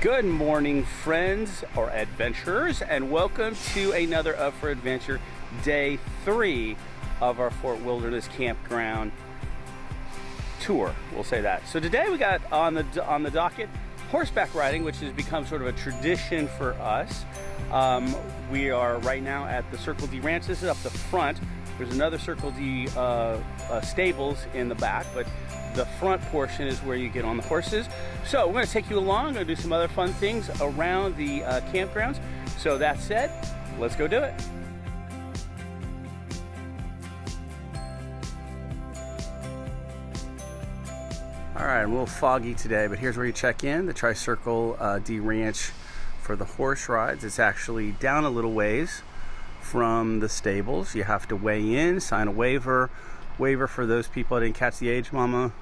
Good morning, friends or adventurers, and welcome to another Up for Adventure Day 3 of our Fort Wilderness Campground tour. We'll say that. So today we got on the docket horseback riding, which has become sort of a tradition for us. We are right now at the Circle D Ranch. This is up the front. There's another Circle D stables in the back, but the front portion is where you get on the horses. So we're going to take you along. We're going to do some other fun things around the campgrounds. So that said, let's go do it. All right, I'm a little foggy today, but here's where you check in, the Tri-Circle D Ranch for the horse rides. It's actually down a little ways from the stables. You have to weigh in, sign a waiver for those people. I didn't catch the age, Mama.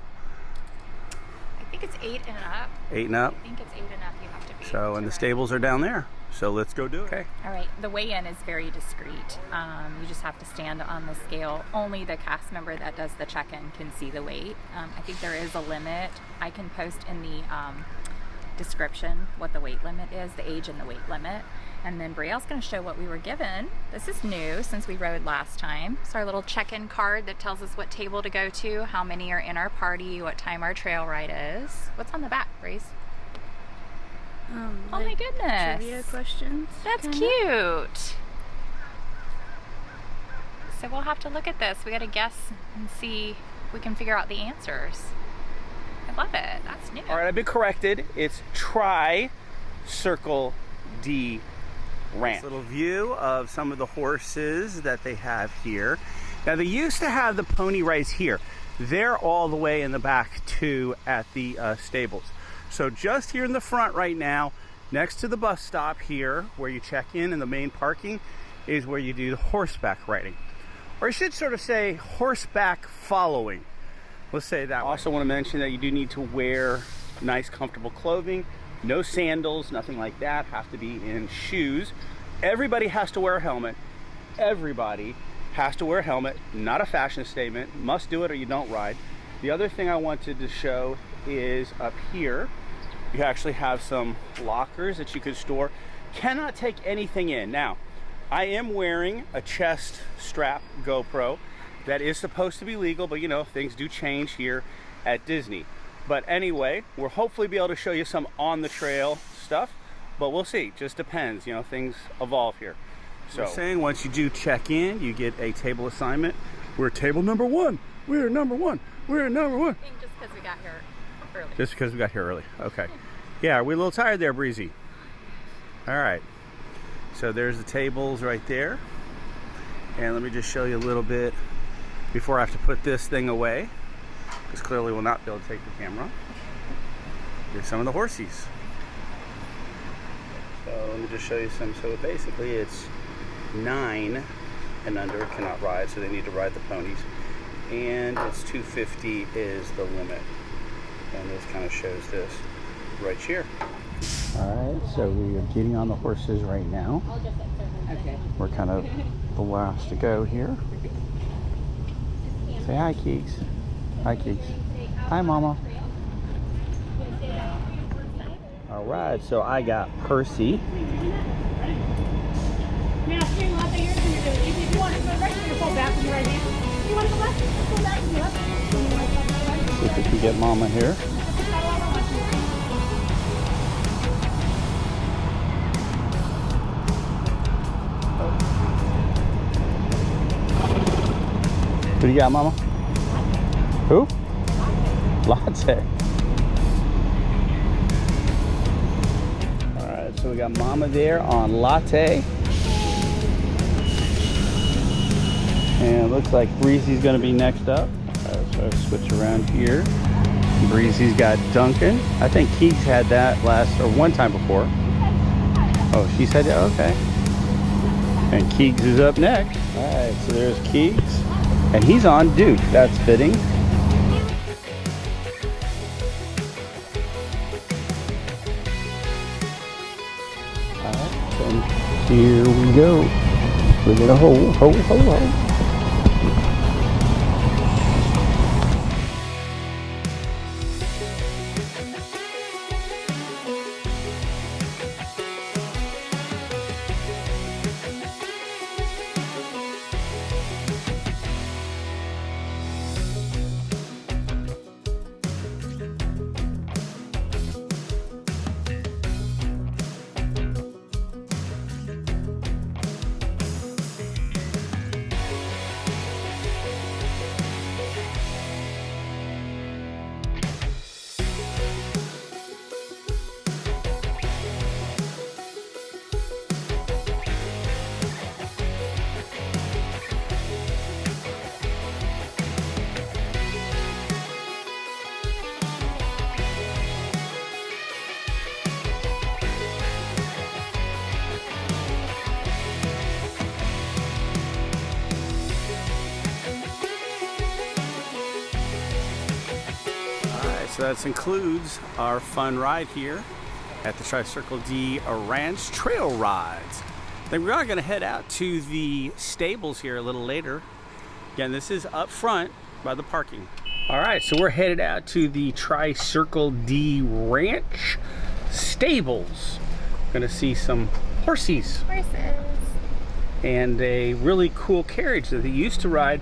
I think it's 8 and up. 8 and up? I think it's 8 and up you have to be. So, and the stables are down there. So let's go do it. Okay. All right, the weigh-in is very discreet. You just have to stand on the scale. Only the cast member that does the check-in can see the weight. I think there is a limit. I can post in the description what the weight limit is, the age and the weight limit. And then Brielle's going to show what we were given. This is new since we rode last time. It's our little check-in card that tells us what table to go to, how many are in our party, what time our trail ride is. What's on the back, Grace? Oh my goodness. Trivia questions. That's cute. So we'll have to look at this. We got to guess and see if we can figure out the answers. I love it. That's new. All right, I've been corrected. It's Tri-Circle D Ranch. Little view of some of the horses that they have here. Now they used to have the pony rides here. They're all the way in the back too at the stables. So just here in the front right now, next to the bus stop here, where you check in the main parking, is where you do the horseback riding. Or I should sort of say horseback following. Let's say that. I also want to mention that you do need to wear nice, comfortable clothing. No sandals, nothing like that. Have to be in shoes. Everybody has to wear a helmet. Everybody has to wear a helmet. Not a fashion statement. Must do it or you don't ride. The other thing I wanted to show is up here. You actually have some lockers that you could store. Cannot take anything in. Now, I am wearing a chest strap GoPro. That is supposed to be legal, but you know, things do change here at Disney. But anyway, we'll hopefully be able to show you some on the trail stuff, but we'll see. Just depends, you know, things evolve here. So we're saying once you do check in, you get a table assignment. We're table number 1. We're number 1. We're number 1. I think just because we got here early. Just because we got here early. Okay. Yeah, are we a little tired there, Breezy? All right. So there's the tables right there. And let me just show you a little bit before I have to put this thing away, because clearly we'll not be able to take the camera. Here's some of the horsies. So let me just show you some. So basically it's 9 and under cannot ride, so they need to ride the ponies. And it's 250 is the limit. And this kind of shows this right here. All right, so we are getting on the horses right now. Okay. We're kind of the last to go here. Say hi, Keeks. Hi, Keeks. Hi, Mama. All right, so I got Percy. Now, swing Latte here. If you want to go right, you pull back with your right hand. You want to go left? Pull back with your left. See if we can get Mama here. What do you got, Mama? Who? Latte. All right, so we got Mama there on Latte. And it looks like Breezy's gonna be next up. So I'll switch around here. Breezy's got Duncan. I think Keeks had that one time before. Oh, she said that? Okay. And Keeks is up next. All right, so there's Keeks. And he's on Duke. That's fitting. All right, so here we go. We're gonna ho. So that includes our fun ride here at the Tri-Circle D Ranch Trail Rides. Then we are going to head out to the stables here a little later. Again, this is up front by the parking. All right, so we're headed out to the Tri-Circle D Ranch stables. Gonna see some horses. And a really cool carriage that they used to ride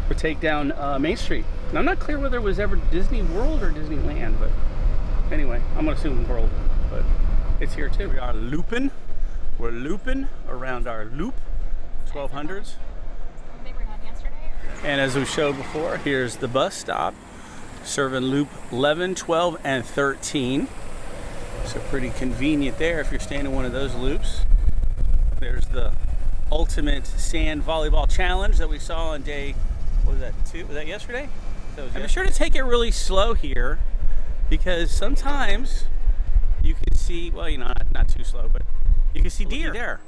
or take down Main Street. And I'm not clear whether it was ever Disney World or Disneyland, but anyway, I'm gonna assume World, but it's here too. We are looping. We're looping around our loop, 1200s. And as we showed before, here's the bus stop, serving loop 11, 12, and 13. So pretty convenient there if you're staying in one of those loops. There's the ultimate sand volleyball challenge that we saw on day, what was that, 2? Was that yesterday? And be sure to take it really slow here, because sometimes you can see, well, you know, not too slow, but you can see deer there.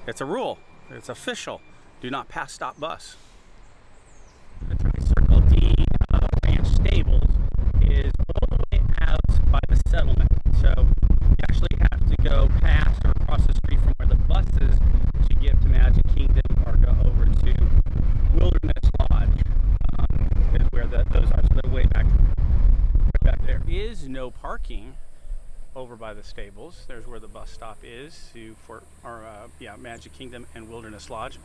It's a rule. It's official. Do not pass stop bus. The Tri-Circle D Ranch Stables is all the way out by the settlement. So you actually have to go past or across the street from where the bus is to get to Magic Kingdom or go over to Wilderness Lodge, is where those are. So they're way back there. There is no parking over by the stables. There's where the bus stop is for Magic Kingdom and Wilderness Lodge,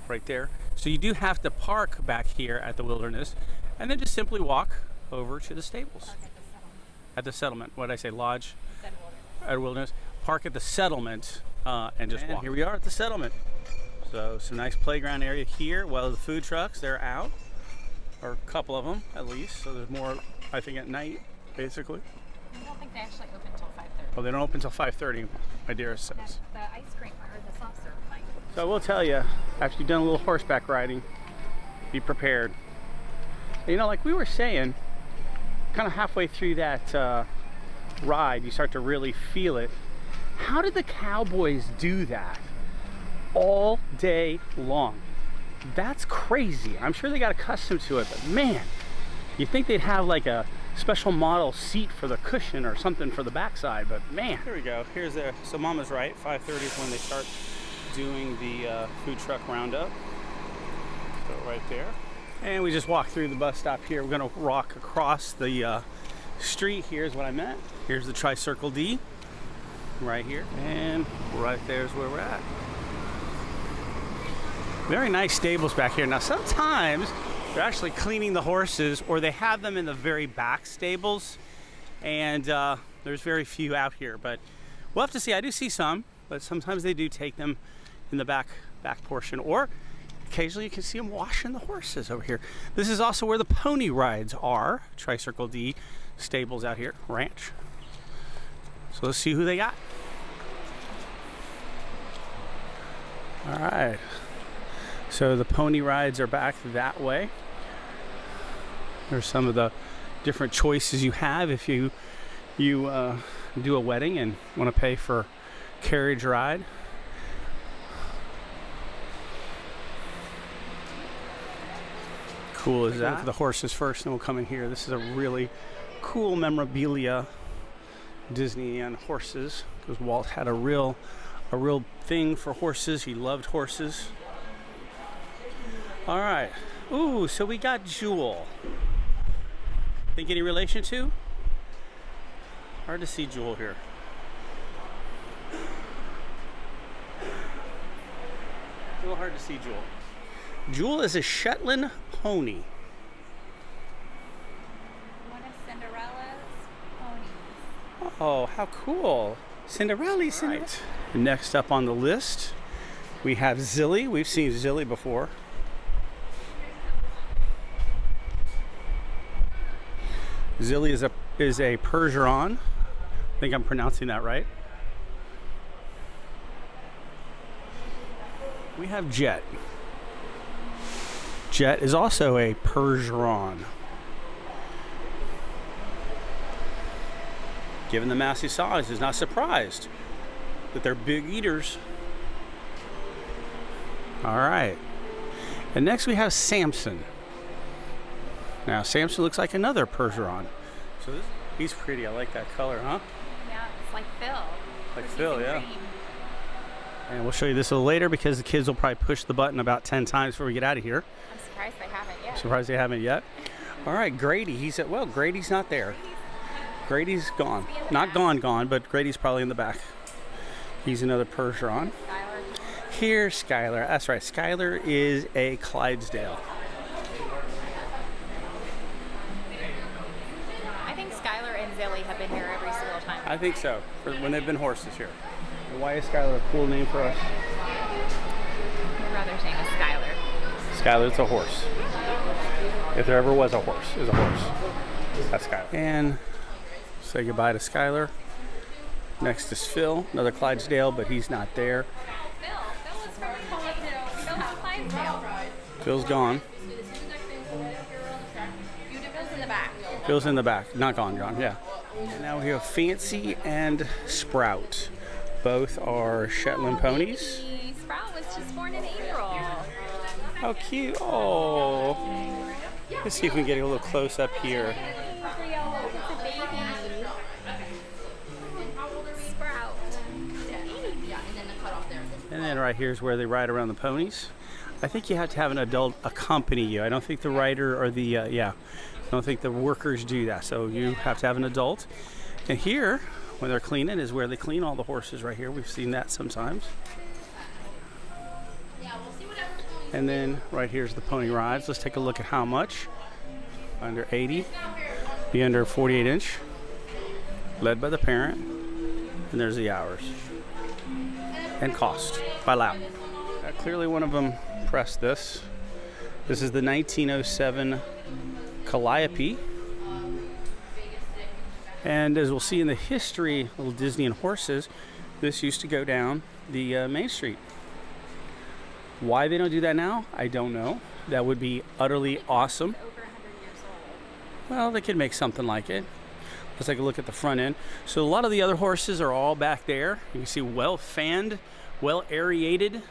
right there. So you do have to park back here at the Wilderness, and then just simply walk over to the stables. At the settlement. What did I say? Lodge? At Wilderness. Park at the settlement and just walk. Here we are at the settlement. So some nice playground area here. Well, the food trucks, they're out, or a couple of them at least. So there's more, I think, at night, basically. I don't think they actually open until 5:30. Oh, they don't open until 5:30, my dearest says. The ice cream or the soft serve might. So I will tell you, after you've done a little horseback riding, be prepared. You know, like we were saying, kind of halfway through that ride, you start to really feel it. How did the cowboys do that all day long? That's crazy. I'm sure they got accustomed to it, but man, you think they'd have like a special model seat for the cushion or something for the backside, but man. Here we go. Here's so Mama's right, 5:30 is when they start doing the food truck roundup. So right there. And we just walked through the bus stop here. We're gonna walk across the street. Here's what I meant. Here's the Tri-Circle D right here. And right there's where we're at. Very nice stables back here. Now sometimes they're actually cleaning the horses, or they have them in the very back stables, and there's very few out here, but we'll have to see. I do see some, but sometimes they do take them in the back portion, or occasionally you can see them washing the horses over here. This is also where the pony rides are. Tri-Circle D stables out here, ranch. So let's see who they got. All right. So the pony rides are back that way. There's some of the different choices you have if you do a wedding and want to pay for carriage ride. Cool is that? Look at the horses first, and we'll come in here. This is a really cool memorabilia, Disney and horses, because Walt had a real thing for horses. He loved horses. All right. Ooh, so we got Jewel. Think any relation to? Hard to see Jewel here. A little hard to see Jewel. Jewel is a Shetland pony. One of Cinderella's ponies. Oh, how cool. Cinderella. Right. Next up on the list, we have Zilly. We've seen Zilly before. Zilly is a Percheron. I think I'm pronouncing that right. We have Jet. Jet is also a Percheron. Given the massive size, is not surprised that they're big eaters. All right. And next we have Samson. Now Samson looks like another Percheron. So this He's pretty. I like that color, huh? Yeah, it's like Phil. Like He's Phil, in yeah. green. And we'll show you this a little later because the kids will probably push the button about 10 times before we get out of here. I'm surprised they haven't yet. Surprised they haven't yet. All right, Grady. He said, well, Grady's not there. Grady's gone. Not gone, but Grady's probably in the back. He's another Percheron. Skylar. Here's Skylar. That's right. Skylar is a Clydesdale. I think Skylar and Zilly have been here every single time. I think so, when they've been horses here. And why is Skylar a cool name for us? I'd rather saying a Skylar. Skylar's a horse. If there ever was a horse, is a horse. That's Skylar. And say goodbye to Skylar. Next is Phil, another Clydesdale, but he's not there. Phil was from Clydesdale. Phil's gone. Phil's in the back. Phil's in the back. Not gone, yeah. And now we have Fancy and Sprout. Both are Shetland ponies. Sprout was just born in April. How cute. Oh. Let's see if we can get a little close up here. It's a baby. Sprout. And then right here is where they ride around the ponies. I think you have to have an adult accompany you. I don't think the rider or the, I don't think the workers do that. So you have to have an adult. And here, when they're cleaning, is where they clean all the horses right here. We've seen that sometimes. And then right here's the pony rides. Let's take a look at how much. Under 80, be under 48 inch, led by the parent. And there's the hours. And cost by lap. Clearly one of them pressed this. This is the 1907 Calliope. And as we'll see in the history of Disney and horses, this used to go down the Main Street. Why they don't do that now, I don't know. That would be utterly awesome. Over 100 years old. Well, they could make something like it. Let's take a look at the front end. So a lot of the other horses are all back there. You can see well fanned, well aerated.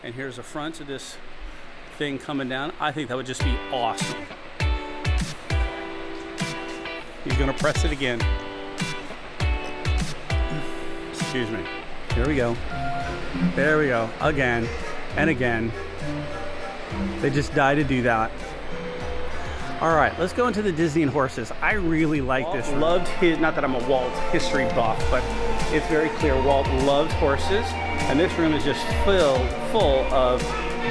And here's the front of this thing coming down. I think that would just be awesome. He's gonna press it again. Excuse me. Here we go. There we go. Again and again. They just die to do that. All right, let's go into the Disney and horses. I really like this. Loved his, not that I'm a Walt history buff, but it's very clear Walt loves horses. And this room is just filled full of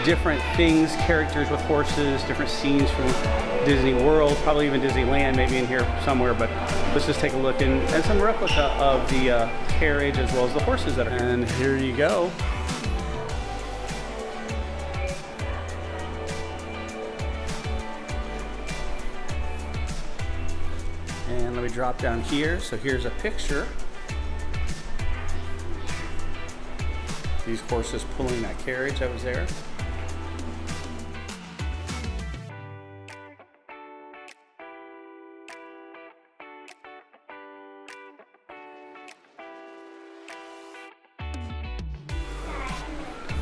different things, characters with horses, different scenes from Disney World, probably even Disneyland, maybe in here somewhere. But let's just take a look and some replica of the carriage as well as the horses that are here. And here you go. And let me drop down here. So here's a picture. These horses pulling that carriage that was there.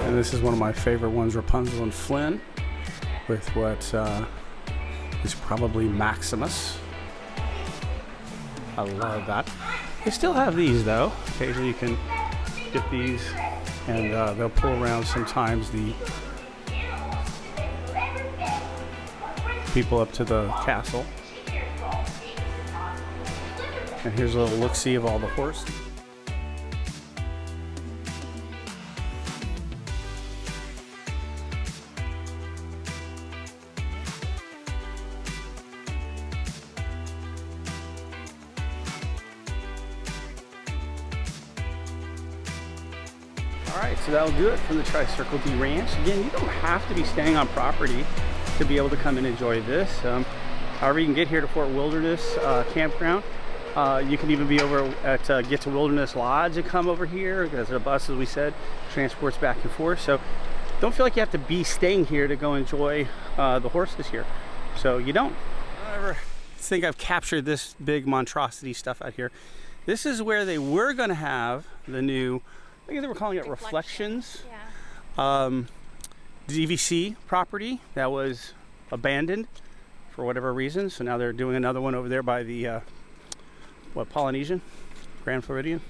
And this is one of my favorite ones, Rapunzel and Flynn, with what is probably Maximus. I love that. They still have these though. Occasionally you can get these, and they'll pull around sometimes the people up to the castle. And here's a little look-see of all the horses. Alright, so that'll do it from the Tri-Circle D Ranch. Again, you don't have to be staying on property to be able to come and enjoy this. However, you can get here to Fort Wilderness Campground. You can even be over at Get to Wilderness Lodge and come over here, because the bus, as we said, transports back and forth. So don't feel like you have to be staying here to go enjoy the horses here. So you don't. I don't ever think I've captured this big monstrosity stuff out here. This is where they were going to have the new, I think they were calling it Reflections. Yeah. DVC property that was abandoned for whatever reason. So now they're doing another one over there by the what, Polynesian? Grand Floridian?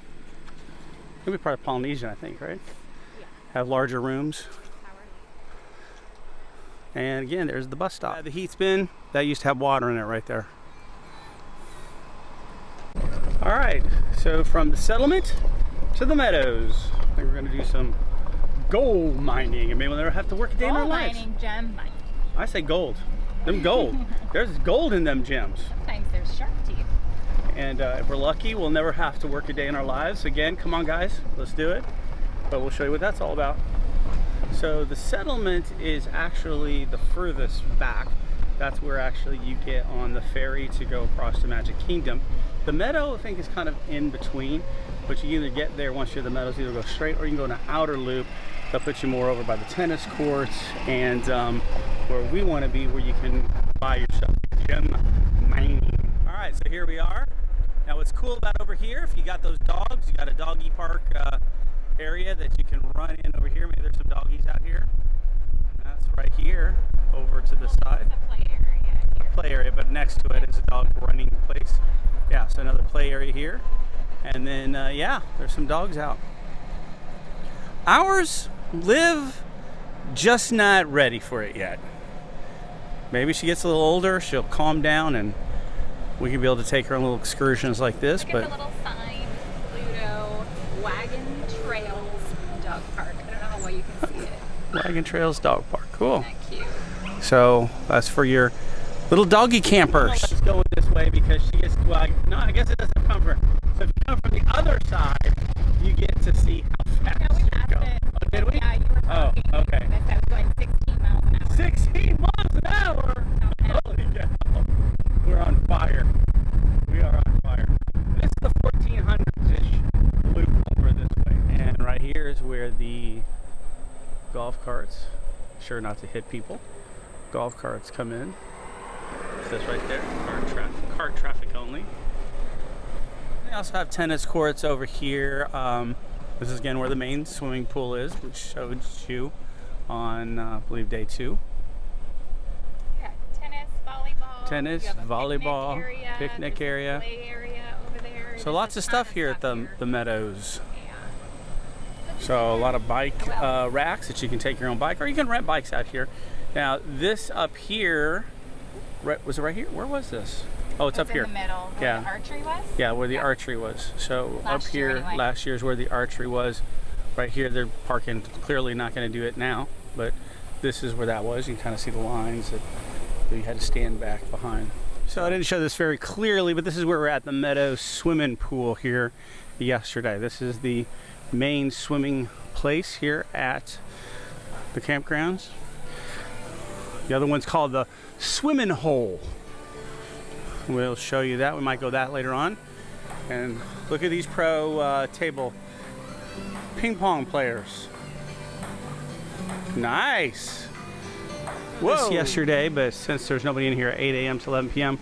It'll be part of Polynesian, I think, right? Yeah. Have larger rooms. And again, there's the bus stop. The Heat's Bin, that used to have water in it right there. All right, so from the settlement to the meadows. I think we're gonna do some gold mining, and maybe we'll never have to work a day in our lives. Gold mining, gem mining. I say gold. Them gold. There's gold in them gems. Sometimes there's shark teeth. And if we're lucky, we'll never have to work a day in our lives. Again, come on guys, let's do it. But we'll show you what that's all about. So the settlement is actually the furthest back. That's where actually you get on the ferry to go across the Magic Kingdom. The meadow, I think, is kind of in between, but you either get there once you're in the meadows, either go straight or you can go in an outer loop that puts you more over by the tennis courts and where we want to be, where you can buy yourself gem mining. All right, so here we are. Now what's cool about over here, if you got those dogs, you got a doggy park area that you can run in over here. Maybe there's some doggies out here. That's right here over to the side. It's a play area here. Play area, but next to it is a dog running place. Yeah, so another play area here. And then, yeah, there's some dogs out. Ours live just not ready for it yet. Maybe she gets a little older, she'll calm down and we can be able to take her on little excursions like this. Look but at the little sign, Pluto, Wagon Trails Dog Park. I don't know how well you can see it. Wagon Trails Dog Park, cool. Isn't that cute? So that's for your little doggy campers. She's going this way because she gets, well, no, I guess it doesn't come from her. So if you come from the other side, you get to see how fast No, we you passed go. it. Oh, did we? Yeah, you were talking. Oh, okay. I was going 16 miles an hour. 16 miles an hour! Holy cow. We're on fire. We are on fire. This is the 1400s-ish loop over this way. And right here is where the golf carts, sure not to hit people, golf carts come in. It says right there, cart traffic only. They also have tennis courts over here. This is again where the main swimming pool is, which showed you on, I believe, day 2. Yeah, tennis, volleyball. Tennis, You have a volleyball, picnic picnic area. Play area over there. So There's lots a of ton stuff here at the Meadows. So a lot of bike racks that you can take your own bike, or you can rent bikes out here. Now this up here, was it right here? Where was this? Oh, it's up here. in the middle where Yeah. the archery was. Yeah, where the archery was. So Last up year here, anyway. last year's where the archery was. Right here, they're parking. Clearly not going to do it now, but this is where that was. You can kind of see the lines that you had to stand back behind. So I didn't show this very clearly, but this is where we're at the Meadows swimming pool here yesterday. This is the main swimming place here at the campgrounds. The other one's called the swimming hole. We'll show you that. We might go that later on. And look at these pro table ping pong players. Nice. Whoa. This yesterday, but since there's nobody in here at 8 a.m. to 11 p.m.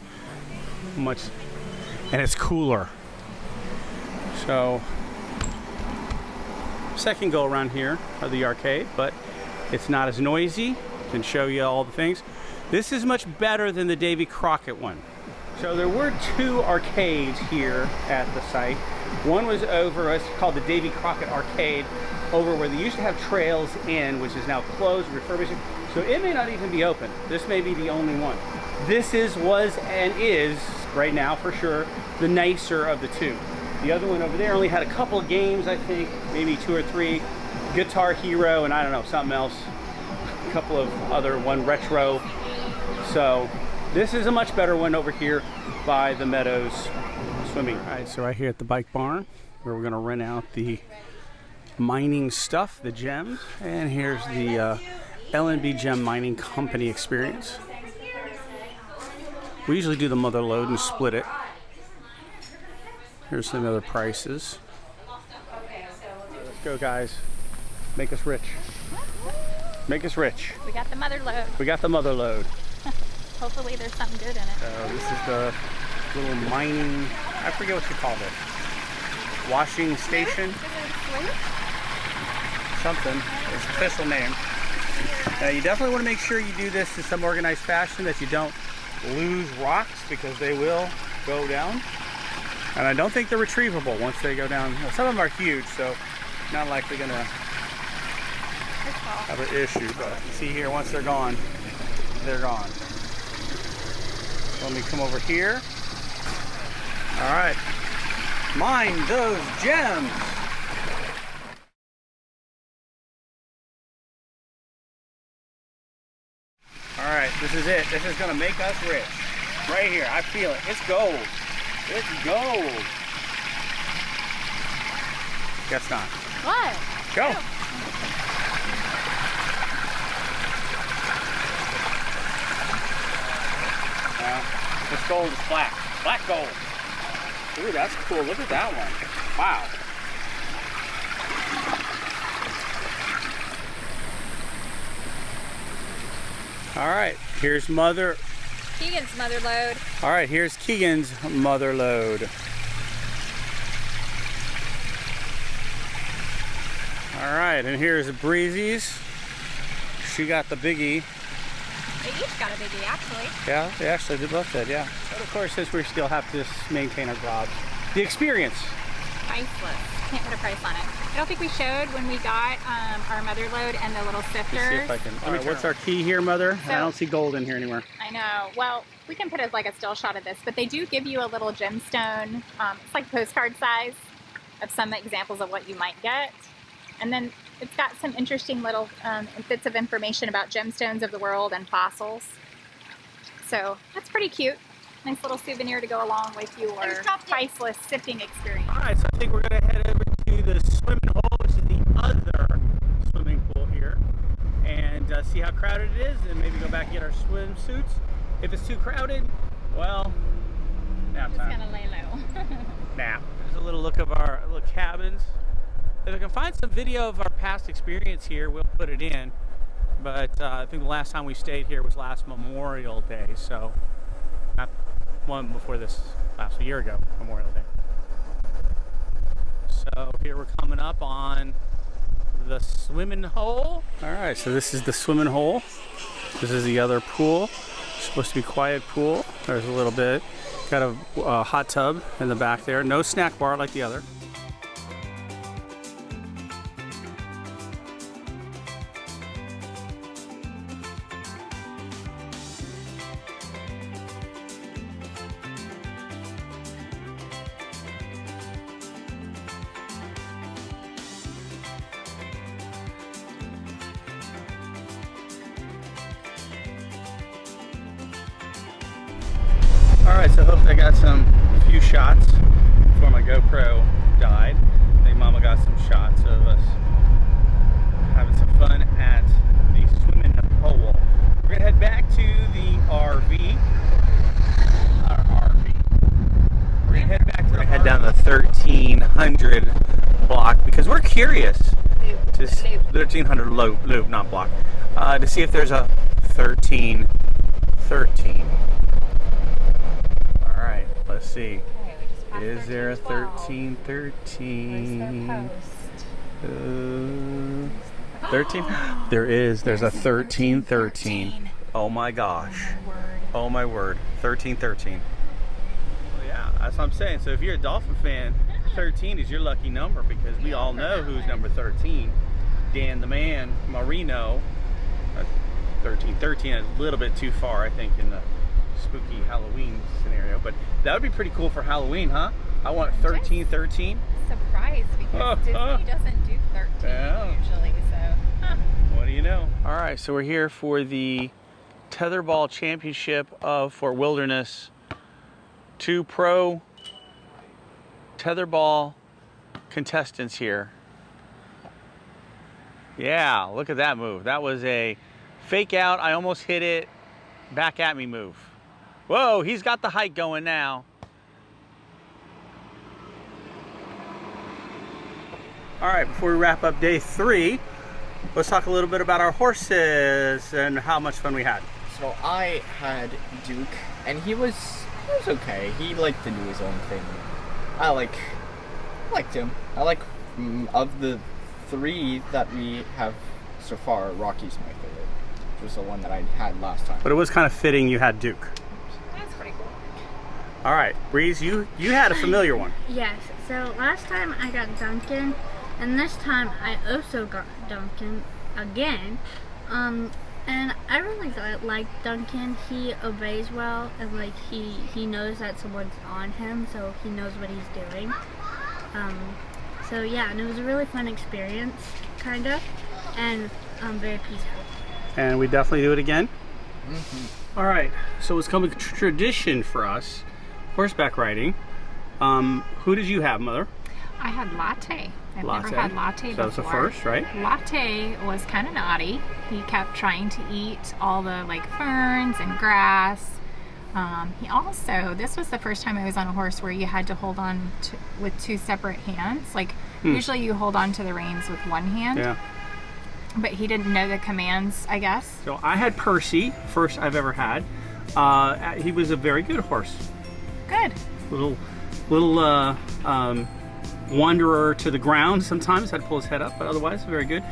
much, and it's cooler. So second go around here of the arcade, but it's not as noisy. Can show you all the things. This is much better than the Davy Crockett one. So there were 2 arcades here at the site. One was over, it's called the Davy Crockett Arcade, over where they used to have Trails Inn, which is now closed, refurbished. So it may not even be open. This may be the only one. This was and is, right now for sure, the nicer of the 2. The other one over there only had a couple of games, I think, maybe 2 or 3. Guitar Hero and I don't know, something else. A couple of other, one retro. So this is a much better one over here by the Meadows swimming. All right, so right here at the bike barn, where we're gonna rent out the mining stuff, the gems. And here's the L&B Gem Mining Company experience. We usually do the mother load and split it. Here's some other prices. Let's go, guys. Make us rich. Make us rich. We got the mother load. We got the mother load. Hopefully there's something good in it. So this is the little mining, I forget what you called it. Washing station? Something. It's an official name. You definitely want to make sure you do this in some organized fashion, that you don't lose rocks, because they will go down. And I don't think they're retrievable once they go down. Well, some of them are huge, so not likely gonna have an issue. But you see here, once they're gone, they're gone. Let me come over here. All right, mine those gems. All right, this is it. This is gonna make us rich. Right here, I feel it. It's gold. It's gold. Guess not. What? Go. Oh. This gold is black. Black gold. Ooh, that's cool. Look at that one. Wow. All right, here's Keegan's mother load. All right, here's Keegan's mother load. All right, and here's Breezy's. She got the biggie. They each got a biggie, actually. Yeah, they actually did both did, yeah. But of course, since we still have to maintain our jobs, the experience. Priceless. Can't put a price on it. I don't think we showed when we got our mother load and the little sifters. Let's see if I can. All right, what's our key here, Mother? So, I don't see gold in here anywhere. I know. Well, we can put like a still shot of this, but they do give you a little gemstone. It's like postcard size of some examples of what you might get. And then it's got some interesting little bits of information about gemstones of the world and fossils. So that's pretty cute. Nice little souvenir to go along with your priceless sifting experience. All right, so I think we're going to head over to the swimming hole, which is the other swimming pool here, and see how crowded it is, and maybe go back and get our swimsuits. If it's too crowded, well, nap time. Just gonna lay low. Nap. There's a little look of our little cabins. If I can find some video of our past experience here, we'll put it in. But I think the last time we stayed here was last Memorial Day, so not one before this, last year ago, Memorial Day. So here we're coming up on the swimming hole. All right, so this is the swimming hole. This is the other pool. It's supposed to be a quiet pool. There's a little bit. Got a hot tub in the back there. No snack bar like the other. Alright, so hopefully I got a few shots before my GoPro died. I think Mama got some shots of us having some fun at the swimming hole. We're going to head back to the RV. Our RV. We're going to head back to the head down the 1300 block because we're curious. To 1300 loop, not block. To see if there's a 1313. Let's see. Okay, is there a 1313? 13? There is. There's a 1313. Oh my gosh. Oh my word. 1313. Well, yeah, that's what I'm saying. So if you're a Dolphin fan, 13 is your lucky number because we all know who's number 13. Dan the Man Marino. 1313 is a little bit too far, I think, in the spooky Halloween scenario, but that would be pretty cool for Halloween, huh? I want 1313. Surprised because Disney doesn't do 13 usually, so. What do you know? All right, so we're here for the Tetherball Championship of Fort Wilderness. 2 pro tetherball contestants here. Yeah, look at that move. That was a fake out. I almost hit it. Back at me move. Whoa, he's got the height going now. All right, before we wrap up day 3, let's talk a little bit about our horses and how much fun we had. So I had Duke, and he was okay. He liked to do his own thing. I liked him. I like, of the 3 that we have so far, Rocky's my favorite. Which was the one that I had last time. But it was kind of fitting you had Duke. That's pretty cool. All right, Breeze, you had a familiar one. Yes, so last time I got Duncan, and this time I also got Duncan again. And I really like Duncan. He obeys well, and like he knows that someone's on him, so he knows what he's doing. So yeah, and it was a really fun experience, kind of, and very peaceful. And we definitely do it again. All right, so it's become a tradition for us, horseback riding. Who did you have, Mother? I had Latte. I've Latte. never had Latte before. So that was the first, right? Latte was kind of naughty. He kept trying to eat all the like ferns and grass. He also, this was the first time I was on a horse where you had to hold on with two separate hands. Like usually you hold on to the reins with one hand. Yeah. But he didn't know the commands, I guess. So I had Percy, first I've ever had. He was a very good horse. Good. Little wanderer to the ground sometimes, had to pull his head up, but otherwise very good.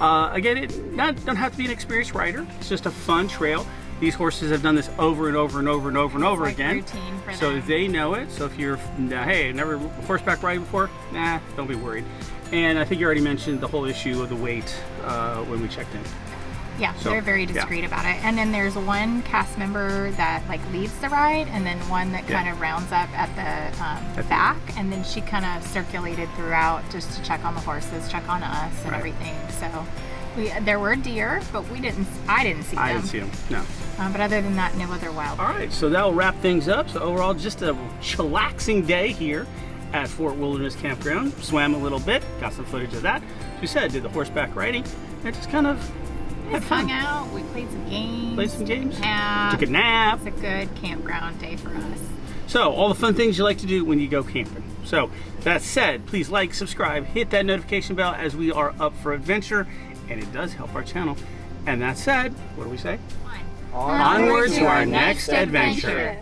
Again, it don't have to be an experienced rider. It's just a fun trail. These horses have done this over and over and over and over and over like again. Routine for So them. they know it. So if you're, hey, never horseback riding before, nah, don't be worried. And I think you already mentioned the whole issue of the weight when we checked in. Yeah, So, they're very discreet about it. And then there's one cast member that like leads the ride, and then one that kind of rounds up at the back, and then she kind of circulated throughout just to check on the horses, check on us, and everything. So there were deer, but I didn't see them. I didn't see them, no. But other than that, no other wild. All right, so that'll wrap things up. So overall, just a chillaxing day here at Fort Wilderness Campground. Swam a little bit, got some footage of that. As we said, did the horseback riding, and just kind of had fun. Hung out, we played some games. Played some games, Yeah. took a nap. It's a good campground day for us. So all the fun things you like to do when you go camping. So that said, please like, subscribe, hit that notification bell as we are up for adventure, and it does help our channel. And that said, what do we say? Onward to our next adventure.